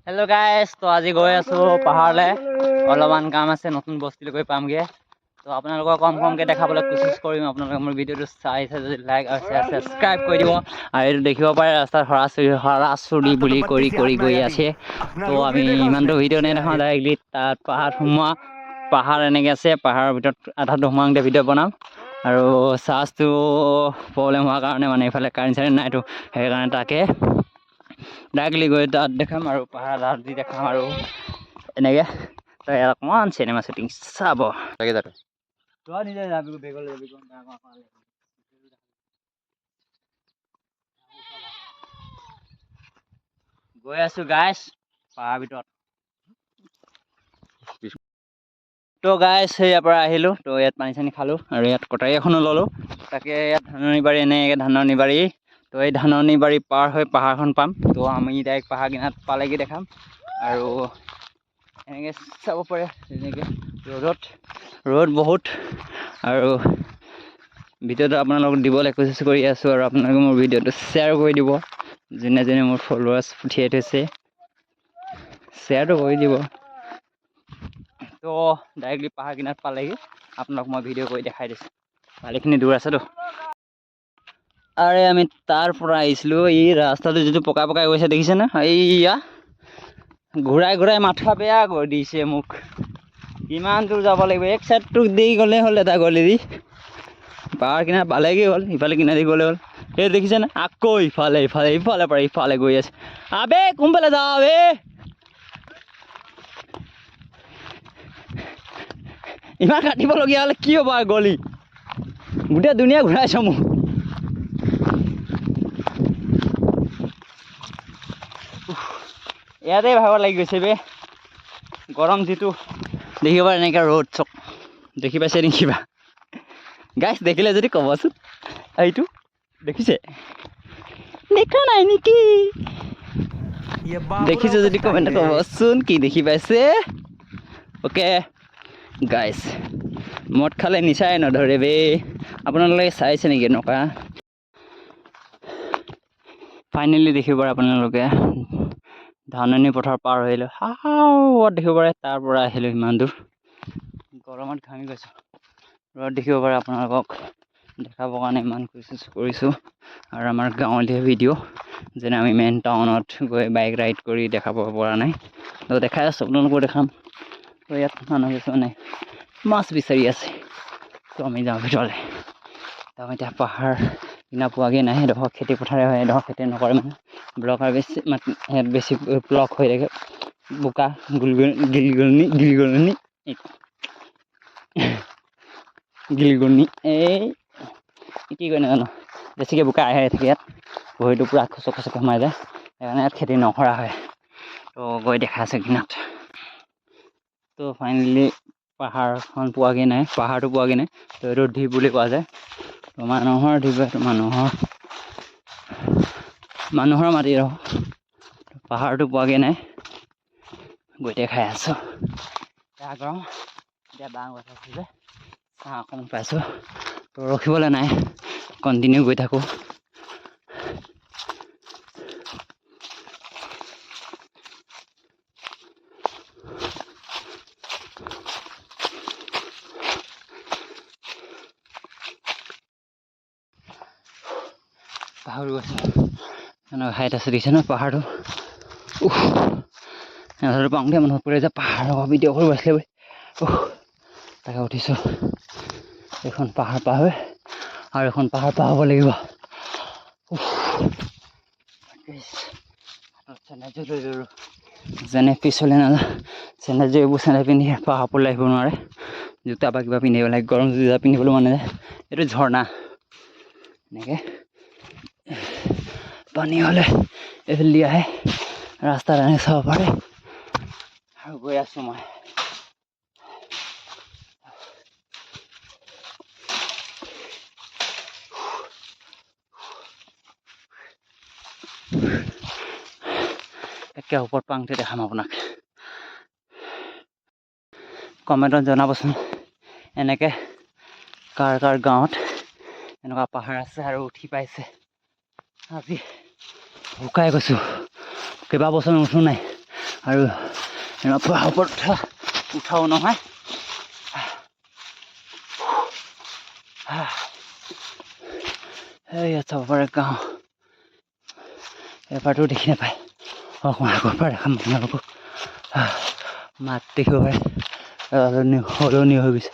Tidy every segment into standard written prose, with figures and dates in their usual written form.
Hello guys, तो আজি গৈ আছো পাহাৰলৈ। অলপমান কাম আছে, নতুন বস্তু গৈ পামগে। তো আপোনালোকক কমকৈ দেখাবলৈ কোচিছ কৰিম। আপোনালোকে মোৰ ভিডিঅ'টো চাইছে যদি লাইক আৰু সাবস্ক্ৰাইব কৰি দিব। আৰু এইটো দেখিব পাৰে ৰাস্তাত হৰাচুৰি বুলি কৰি গৈ আছে। তো আমি ইমানটো ভিডিঅ' নেদেখাওঁ, ডাইৰেক্টলি তাত পাহাৰত সোমোৱা। পাহাৰ এনেকৈ আছে, পাহাৰৰ ভিতৰত আধাটো সোমাওঁতে ভিডিঅ' বনাম। আৰু চাৰ্জটো প্ৰব্লেম হোৱাৰ কাৰণে মানে এইফালে কাৰেণ্ট নাইতো, সেইকাৰণে তাকে ডাইৰেক্টলি গৈ তাত দেখাম আৰু পাহাৰ দি দেখাম আৰু এনেকৈ তই অকণমান চিনেমা শ্বুটিং চাব লাগে যাতে তই নিজে যাবি বেগলৈ যাবি গৈ আছো গাইছ পাহাৰ ভিতৰত। তো গাইছ ইয়াৰ পৰা আহিলোঁ, তো ইয়াত পানী চানী খালোঁ আৰু ইয়াত কটাৰী এখনো ল'লোঁ। তাকে ইয়াত ধাননি বাৰী, এনেকৈ ধাননি বাৰী। তো এই ধাননি বাৰী পাৰ হৈ পাহাৰখন পাম। তো আমি ডাইৰেক্ট পাহাৰ কিনাৰত পালেগৈ দেখাম। আৰু এনেকৈ চাব পাৰে, তেনেকৈ ৰ'দ বহুত। আৰু ভিডিঅ'টো আপোনালোকক দিবলৈ কোচিছ কৰি আছোঁ। আৰু আপোনালোকে মোৰ ভিডিঅ'টো শ্বেয়াৰ কৰি দিব। যোনে যোনে মোৰ ফলোৱাৰ্ছ পঠিয়াই থৈছে শ্বেয়াৰটো কৰি দিব। তো ডাইৰেক্টলি পাহাৰ কিনাৰত পালেহি, আপোনালোক মই ভিডিঅ' কৰি দেখাই দিছোঁ। ভালেখিনি দূৰ আছেতো। আৰে আমি তাৰ পৰা আহিছিলোঁ, এই ৰাস্তাটো যিটো পকাই গৈছে দেখিছেনে? এইয়া ঘূৰাই মাথা বেয়া কৰি দিছে মোক। কিমান দূৰ যাব লাগিব? এক চাইডটো দি গ'লে হ'ল, এটা গ'লে দি পাহাৰ কিনাৰ পালেগৈ হ'ল। ইফালে কিনাৰ দি গ'লে হ'ল। এই দেখিছেনে? আকৌ ইফালে পৰা ইফালে গৈ আছে। আবে কোনফালে যাওঁ আবে? ইমান কাটিবলগীয়া হ'লে কি হ'ব? গলি গোটেই দুনিয়া ঘূৰাইছ মোক। ইয়াতে ভাগৰ লাগি গৈছে বে। গৰম যিটো দেখিব পাৰে, এনেকৈ ৰ'দ চক দেখি পাইছে নেকি কিবা? গাইছ দেখিলে যদি ক'বচোন, এইটো দেখিছে? দেখা নাই নেকি? দেখিছে যদি কমেণ্ট ক'বচোন কি দেখি পাইছে। অ'কে গাইছ, মদ খালে নিচাই নধৰে বে। আপোনালোকে চাইছে নেকি এনেকুৱা? ফাইনেলি দেখিব পাৰে আপোনালোকে ধাননি পথাৰ পাৰ হৈ আহিলোঁ। দেখিব পাৰে তাৰ পৰা আহিলোঁ ইমান দূৰ। গৰমত ঘামি গৈছোঁ। ৰ'দ দেখিব পাৰে, আপোনালোকক দেখাবৰ কাৰণে ইমান কোচিছ কৰিছোঁ। আৰু আমাৰ গাঁৱলীয়া ভিডিঅ' যেনে আমি মেইন টাউনত গৈ বাইক ৰাইড কৰি দেখাব পৰা নাই, তো দেখাই আছোঁ, আপোনালোকো দেখাম। তো ইয়াত মানুহ কিছুমানে মাছ বিচাৰি আছে। তো আমি যাওঁ ভিতৰলৈ। তো আমি এতিয়া পাহাৰ কিনা পোৱাগৈ নাই। এডোখৰ খেতি পথাৰে হয়, এডোখৰ খেতি নকৰে মানে ব্লক আৰু বেছি ইয়াত বেছি ব্লক হৈ থাকে। বোকা গিলগনি এই কি কয় নাজানো, বেছিকৈ বোকা আহে থাকে ইয়াত। ভৰিটো পূৰা খচক সোমাই যায়, সেইকাৰণে ইয়াত খেতি নকৰা হয়। তো গৈ দেখা আছে কিনাত। তো ফাইনেলি পাহাৰটো পোৱাগৈ নাই। তো এইটো ঢিপ বুলি কোৱা যায়। তো মানুহৰ ঢিপ, মানুহৰ মাটি আৰু পাহাৰটো পোৱাগৈ নাই। গৈ দেখাই আছোঁ। গৰম এতিয়া বাঁহ গছ আছে যে ছাঁ অকণমান পাইছোঁ। তো ৰখিবলৈ নাই, কণ্টিনিউ গৈ থাকোঁ। পাহৰি গৈছোঁ এনেকুৱা হাইট আছে, দেখিছে ন পাহাৰটো? এনেদৰে পাওঁতে মনত পৰে যে পাহাৰৰ ভিডিঅ' কৰিব আছিলে বুলি। তাকে উঠিছোঁ। এখন পাহাৰ পাৰ হৈ আৰু এখন পাহাৰ পাৰ হ'ব লাগিব। যেনে পিছলে নাযায় চেন্দেলযোৰ, এইবোৰ চেন্দেল পিন্ধি পাহাৰ ওপৰলৈ আহিব নোৱাৰে। জোতা বা কিবা পিন্ধিব লাগে। গৰম জোতা পিন্ধিবলৈ মন নাযায়। এইটো ঝৰ্ণা। এনেকৈ পানী হ'লে এইফালে আহে, ৰাস্তাত এনেকৈ চাব পাৰে। আৰু গৈ আছোঁ মই। একে ওপৰত পাওঁতে দেখাম আপোনাক। কমেণ্টত জনাবচোন এনেকৈ কাৰ গাঁৱত এনেকুৱা পাহাৰ আছে আৰু উঠি পাইছে। আজি শুকাই গৈছোঁ, কেইবাবছৰ নুঠো নাই আৰু পাহাৰ ওপৰত উঠাও নহয়। ইয়াত চাব পাৰে গাঁও, এবাৰতো দেখি নাপায়। অকণমান আগৰ পৰা দেখাম আপোনালোকক। মাত দেখিব পাৰে, সলনি হৈ গৈছে।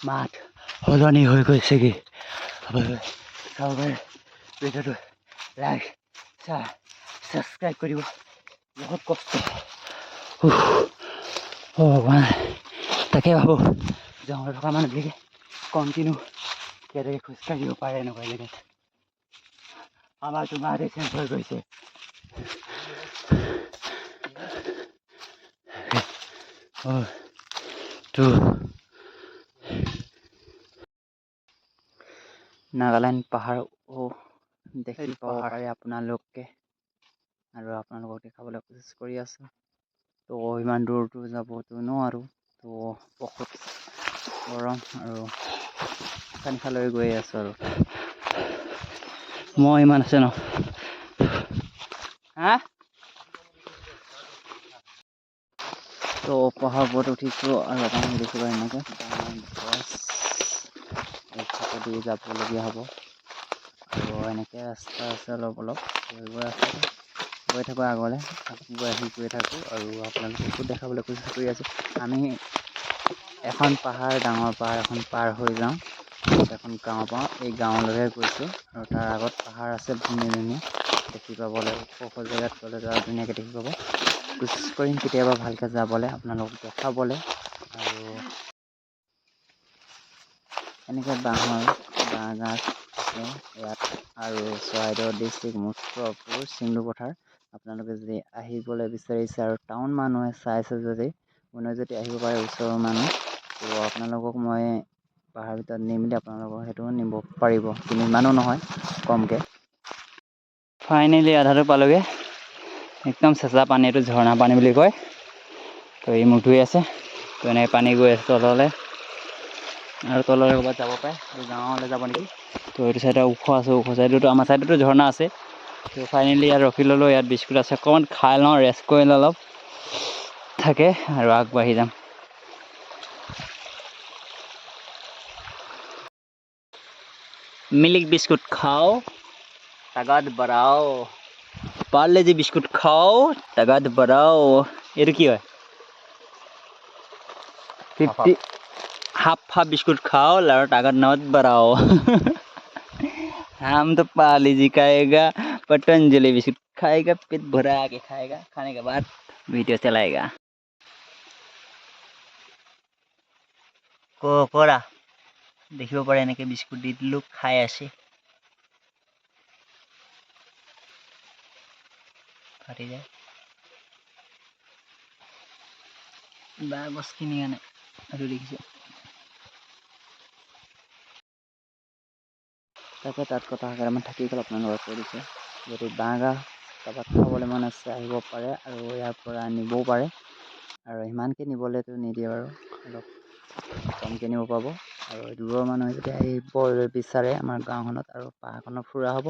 মাত সলনি হৈ গৈছেগৈ। চাব পাৰে ভিডিঅ'টো লাইক ছাবস্ক্ৰাইব কৰিব। বহুত কষ্ট ভগৱান, তাকে ভাবোঁ জংঘলত থকা মানুহবিলাকে কণ্টিনিউ কেনেকৈ খোজকাঢ়িব পাৰে এনেকুৱা জেগাত। আমাৰতো মাতে চেঞ্জ হৈ গৈছে। নাগালেণ্ড পাহাৰ দেখি পাব পাৰে আপোনালোকে, আৰু আপোনালোকক দেখাবলৈ কোচিছ কৰি আছোঁ। তো ইমান দূৰতো যাবতো নোৱাৰোঁ, তো বহুত গৰম আৰু কাণফালৈ গৈ আছোঁ। আৰু মই ইমান আছে ন তো পাহাৰ ওপৰত উঠিছোঁ আৰু আপোনালোকে দেখিব এনেকৈ গছ দি যাবলগীয়া হ'ব। আৰু এনেকৈ ৰাস্তা আছে অলপ সেইবোৰ ৰাস্তাতে গৈ থাকোঁ আগলৈ, গৈ থাকোঁ আৰু আপোনালোককো দেখাবলৈ কোচিছ কৰি আছোঁ। আমি এখন পাহাৰ, ডাঙৰ পাহাৰ এখন পাৰ হৈ যাওঁ, এখন গাঁও পাওঁ। এই গাঁৱলৈহে গৈছোঁ আৰু তাৰ আগত পাহাৰ আছে ধুনীয়া ধুনীয়া দেখি পাবলৈ। ওখ জেগাত গ'লে আৰু ধুনীয়াকৈ দেখি পাব। কোচিছ কৰিম কেতিয়াবা ভালকৈ যাবলৈ, আপোনালোকক দেখাবলৈ। আৰু এনেকৈ বাঁহ গাজ আছে ইয়াত। আৰু চৰাইদেউ ডিষ্ট্ৰিক্ট মুঠপুৰ চিমলু পথাৰ। আপোনালোকে যদি আহিবলৈ বিচাৰিছে আৰু টাউন মানুহে চাইছে যদি, কোনোৱে যদি আহিব পাৰে ওচৰৰ মানুহ, তো আপোনালোকক মই পাহাৰ ভিতৰত নি মেলি আপোনালোকক সেইটোও নিব পাৰিব, কিন্তু ইমানো নহয়, কমকৈ। ফাইনেলি আধাটো পালোগৈ। একদম চেঁচা পানী, এইটো ঝৰ্ণা পানী বুলি কয়। তো ই মুখ ধুই আছে, তো এনেকৈ পানী গৈ আছে তললৈ, আৰু তললৈ ক'ৰবাত যাব পাৰে, গাঁৱলৈ যাব নেকি। তো এইটো চাইডে ওখ আছে, ওখ চাইডতো আমাৰ চাইডতো ঝৰ্ণা আছে। তো ফাইনেলি ইয়াত ৰখি ল'লোঁ। ইয়াত বিস্কুট আছে, অকণমান খাই লওঁ, ৰেষ্ট কৰি লওঁ অলপ থাকে, আৰু আগবাঢ়ি যাম। মিল্ক বিস্কুট খাও, তাগাদ বাঢ়াও। পাৰ্লেজি বিস্কুট খাও, তাগাদ বাঢ়াও। এইটো কি হয়? हाफ बिस्कुट खाओ और ताकत नमत बढ़ाओ। हम तो पार्ले-जी खाएगा, पतंजलि बिस्कुट खाएगा, पेट भरा के खाएगा, खाने के बाद वीडियो चलाएगा। कोकोरा देखिब পাৰে এনেকৈ বিস্কুট দি দিলোঁ, খাই আছে। ফাটি যায় বা গছ কিনি আনে, আৰু দেখিছোঁ তাকে তাত কথা কেইটামান থাকি গ'ল, আপোনালোকক কৈ দিছোঁ। যদি বাঁহগাজ কাৰোবাক খাবলৈ মন আছে আহিব পাৰে, আৰু ইয়াৰ পৰা নিবও পাৰে। আৰু সিমানকৈ নিবলৈতো নিদিয়ে বাৰু, অলপ কমকৈ নিব পাব। আৰু দূৰৰ মানুহে যদি আহিব বিচাৰে আমাৰ গাঁওখনত আৰু পাহাৰখনত ফুৰা হ'ব,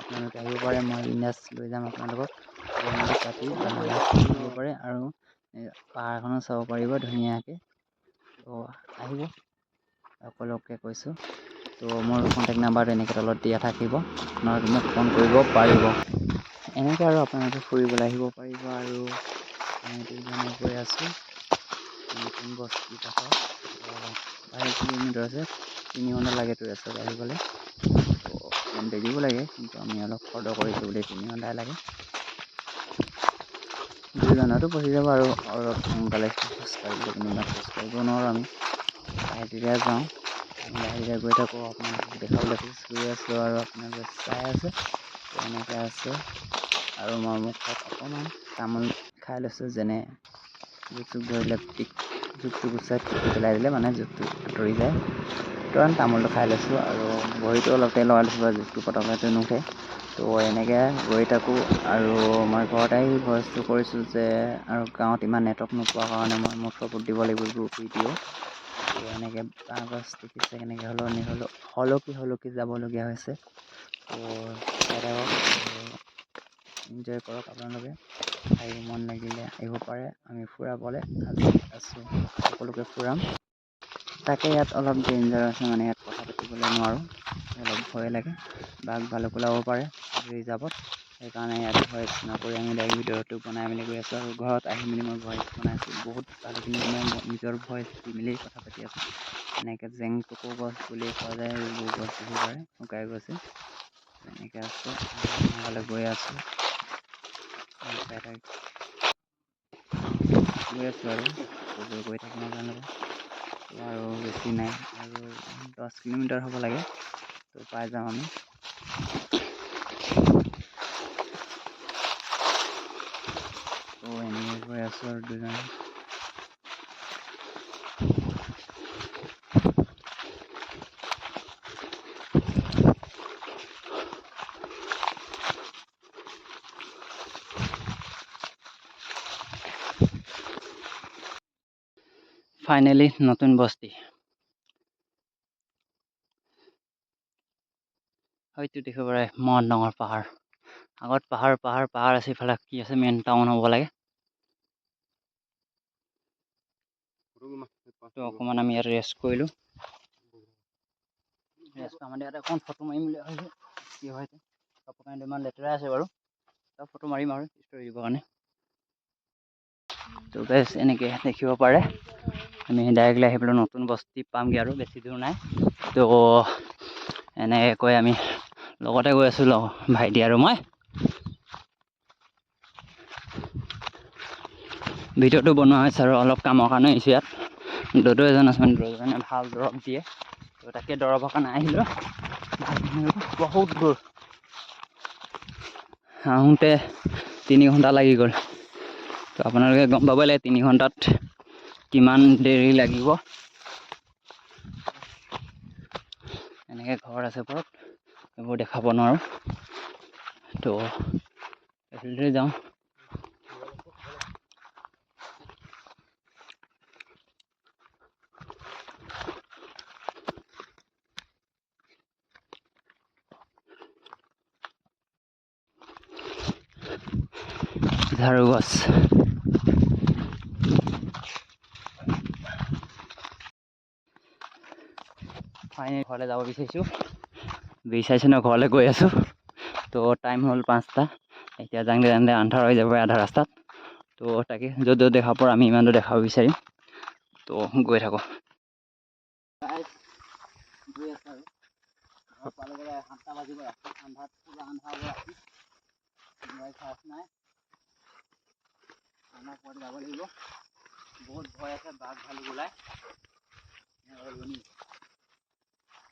আপোনালোকে আহিব পাৰে। মই বিন্দাছ লৈ যাম আপোনালোকক, গৈ মেলি কাটি বাঁহগাজ খাব পাৰে আৰু পাহাৰখনো চাব পাৰিব ধুনীয়াকৈ। তো আহিব, সকলোকে কৈছোঁ। তো মোৰ কণ্টেক্ট নাম্বাৰটো এনেকৈ তলত দিয়া থাকিব, আপোনালোকে মোক ফোন কৰিব পাৰিব। এনেকৈ আৰু আপোনালোকে ফুৰিবলৈ আহিব পাৰিব। আৰু আমি দুজনে গৈ আছোঁ নতুন বস্তি কাষত। 2.5 কিলোমিটাৰ আছে, 3 ঘণ্টা লাগেতো ৰাস্তাত আহিবলৈ। তো অকণমান দেৰিও লাগে, কিন্তু আমি অলপ খৰধৰ কৰিছোঁ বুলি 3 ঘণ্টাই লাগে। 2 জনতো বহি যাব, আৰু অলপ সোনকালে খোজকাঢ়িবলৈ, কিন্তু ইমান খোজকাঢ়িব নোৱাৰোঁ আমি, লাহে ধীৰে যাওঁ। লাহে ধীৰে গৈ থাকোঁ, আপোনালোকক দেখাবলৈ কোচিছ কৰি আছোঁ, আৰু আপোনালোকে চাই আছে। তো এনেকৈ আছে, আৰু মই মুখত অকণমান তামোল খাই লৈছোঁ, যেনে জোক চোক ধৰিলে জোকটো গুচাই পিক পেলাই দিলে মানে জোকটো আঁতৰি যায়। কাৰণ তামোলটো খাই লৈছোঁ আৰু ভৰিটো অলপ তেল লগাই লৈছোঁ, জুইটো পটকতে নুঠে। তো এনেকৈ গৈ থাকোঁ আৰু মই ঘৰত আহি ভইচটো কৰিছোঁ যে আৰু গাঁৱত ইমান নেটৱৰ্ক নোপোৱাৰ কাৰণে মই মোৰ চকুত দিব লাগিব ভিডিঅ'। তো এনেকৈ বাঁহগছ দেখিছে কেনেকৈ হলকি যাবলগীয়া হৈছে। তো চাই থাকক, এনজয় কৰক আপোনালোকে। আহিব মন লাগিলে আহিব পাৰে, আমি ফুৰাবলৈ আছোঁ, সকলোকে ফুৰাম। তাকে ইয়াত অলপ ডেঞ্জাৰ আছে, মানে ইয়াত কথা পাতিবলৈ নোৱাৰোঁ, অলপ ভয় লাগে, বাঘ ভালুক ওলাব পাৰে ৰিজাৰ্ভত। সেইকাৰণে ইয়াত ভইচ নকৰি আমি ডাইৰেক্ট ভিডিঅ'টো বনাই মেলি গৈ আছোঁ। আৰু ঘৰত আহি মেলি মই ভইচ বনাইছোঁ, বহুত ভালখিনি সময় নিজৰ ভইচ দি মেলি কথা পাতি আছোঁ। এনেকৈ জেংটুকু গছ বুলিয়ে কোৱা যায়, এইবোৰ গছ দেখিব পাৰে শুকাই গৈছে। এনেকৈ আছোঁ, নহ'লে গৈ আছোঁ, গৈ আছোঁ আৰু গৈ থাকিম আপোনালোকক। তো আৰু বেছি নাই, আৰু 10 কিলোমিটাৰ হ'ব লাগে, তো পাই যাম আমি। তো এনেকৈ গৈ আছোঁ আৰু দুজন। ফাইনেলি নতুন বস্তি। হয়তো দেখিব পাৰে মহৎ ডাঙৰ পাহাৰ। আগত পাহাৰ আছে, ইফালে কি আছে মেইন টাউন হ'ব লাগে। তো অকণমান আমি ইয়াত ৰেষ্ট কৰিলোঁ। আমাৰ ইয়াতে অকণ ফটো মাৰিম বুলি ভাবিছোঁ, কি হয় কাপোৰ কানিটো ইমান লেতেৰা আছে বাৰু, চব ফটো মাৰিম আৰু ষ্টৰি দিবৰ কাৰণে। তো গাইছ এনেকৈ দেখিব পাৰে আমি ডাইৰেক্টলি আহি পেলাই নতুন বস্তি পামগৈ, আৰু বেছি দূৰ নাই। তো এনেকৈ কৈ আমি লগতে গৈ আছোঁ, ভাইটি আৰু মই। ভিডিঅ'টো বনোৱা হৈছে আৰু অলপ কামৰ কাৰণে আহিছোঁ ইয়াত। দদৌ এজন আছে, মানে দদৌজনে ভাল দৰৱ দিয়ে, তো তাকে দৰৱৰ কাৰণে আহিলোঁ। বহুত দূৰ, আহোঁতে 3 ঘণ্টা লাগি গ'ল। তো আপোনালোকে গম পাব লাগে 3 ঘণ্টাত কিমান দেৰি লাগিব। এনেকৈ ঘৰ আছে ওপৰত, এইবোৰ দেখাব নোৱাৰোঁ। তো এইফালে যাওঁ। ঝাৰু গছ, ফাইনেলি ঘৰলৈ যাব বিচাৰিছোঁ ন, ঘৰলৈ গৈ আছোঁ। তো টাইম হ'ল 5টা, এতিয়া যাওঁতে আন্ধাৰ হৈ যাব আধা ৰাস্তাত। তো তাকে য'ত দেখাব পাৰোঁ আমি ইমান দূৰ দেখাব বিচাৰিম, তো গৈ থাকোঁ। গৈ আছোঁ আৰু ঘৰ পালেগৈ 7টা বাজিব, ৰাতি আন্ধাৰ হ'ব ৰাতি, নাই আমাৰ ঘৰত যাব লাগিব। বহুত ভয় আছে, বাঘ ভালুক ওলাই।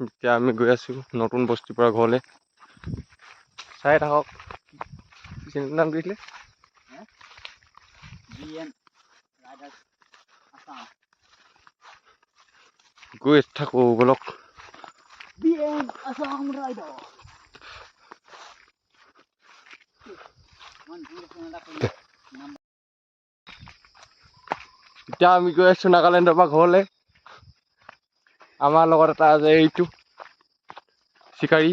এতিয়া আমি গৈ আছোঁ নতুন বস্তিৰ পৰা ঘৰলৈ। চাই থাকক, নাম দিছিলে গৈ থাকোঁ বলক। এতিয়া আমি গৈ আছোঁ নাগালেণ্ডৰ পৰা ঘৰলৈ। আমাৰ লগত এটা আছে, এইটো চিকাৰী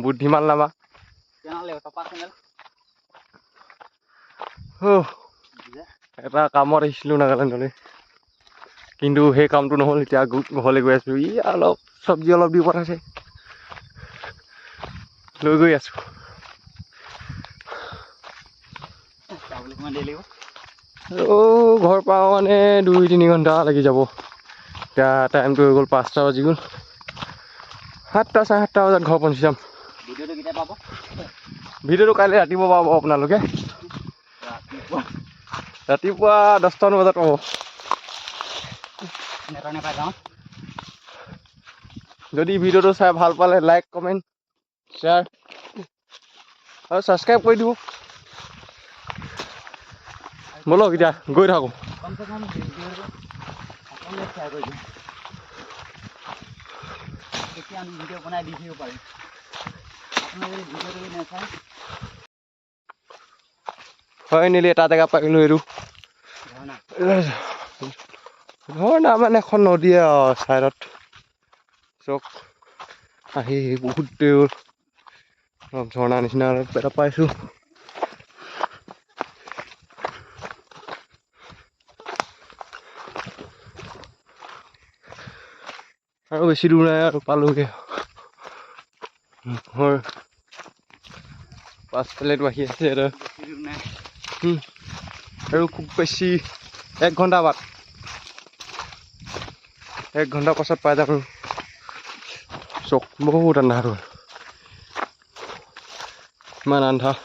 বুদ্ধিমান লামা। এটা কামত আহিছিলোঁ নাগালেণ্ডলৈ, কিন্তু সেই কামটো নহ'ল। এতিয়া ঘৰলৈ গৈ আছোঁ। অলপ চব্জি অলপ দি পঠাইছে, লৈ গৈ আছোঁ। ঘৰ পাওঁ মানে 2-3 ঘণ্টা লাগি যাব। এতিয়া টাইমটো হৈ গ'ল 5টা বাজি গ'ল। 7টা চাৰে 7টা বজাত ঘৰ পहुঞ্চি যাম। ভিডিঅ'টো কাইলৈ ৰাতিপুৱা পাব আপোনালোকে, ৰাতিপুৱা 10টামান বজাত পাব। যদি ভিডিঅ'টো চাই ভাল পালে লাইক, কমেণ্ট, শ্বেয়াৰ আৰু ছাবস্ক্ৰাইব কৰি দিব। ব'লক এতিয়া গৈ থাকোঁ। ৰাতি আমি ভিডিঅ' বনাই দি থাকিব পাৰিম। আপোনালোকে যদি ভিডিঅ'টো নাচায় ফাইনেলি এটা জেগা পাইলো এইটো ঝৰ্ণা ঝৰ্ণা মানে এখন নদীয়ে আৰু ছাইডত চক আহি বহুত দেৰি হ'ল। অলপ ঝৰ্ণা নিচিনা এটা পাইছোঁ। আৰু বেছি দূৰ নাই আৰু পালোগে। হয় পাছফালেতো আহি আছে এটা বেছি দূৰ নাই। আৰু খুব বেছি 1 ঘণ্টা বাট। 1 ঘণ্টা পাছত পাই যাম। চক বহুত আন্ধাৰ হ'ল, ইমান আন্ধাৰ।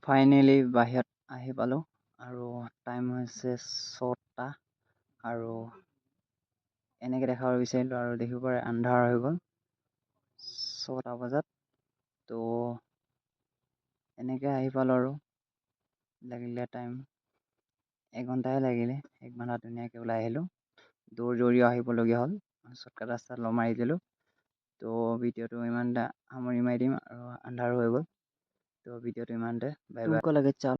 ফাইনেলি বাহিৰত আহি পালোঁ আৰু টাইম হৈছে 6টা আৰু এনেকৈ দেখাব বিচাৰিলোঁ আৰু দেখিব পাৰে আন্ধাৰ হৈ গ'ল 6টা বজাত। তো এনেকৈ আহি পালোঁ আৰু লাগিলে টাইম 1 ঘণ্টাহে লাগিলে। 1 ঘণ্টা ধুনীয়াকৈ ওলাই আহিলোঁ। দৌৰিও আহিবলগীয়া হ'ল, শ্বৰ্টকাট ৰাস্তাত মাৰি দিলোঁ। তো ভিডিঅ'টো ইমানতে সামৰি মাৰি দিম আৰু আন্ধাৰো হৈ গ'ল। তো ভিডিঅ'টো ইমানতে। Bye bye.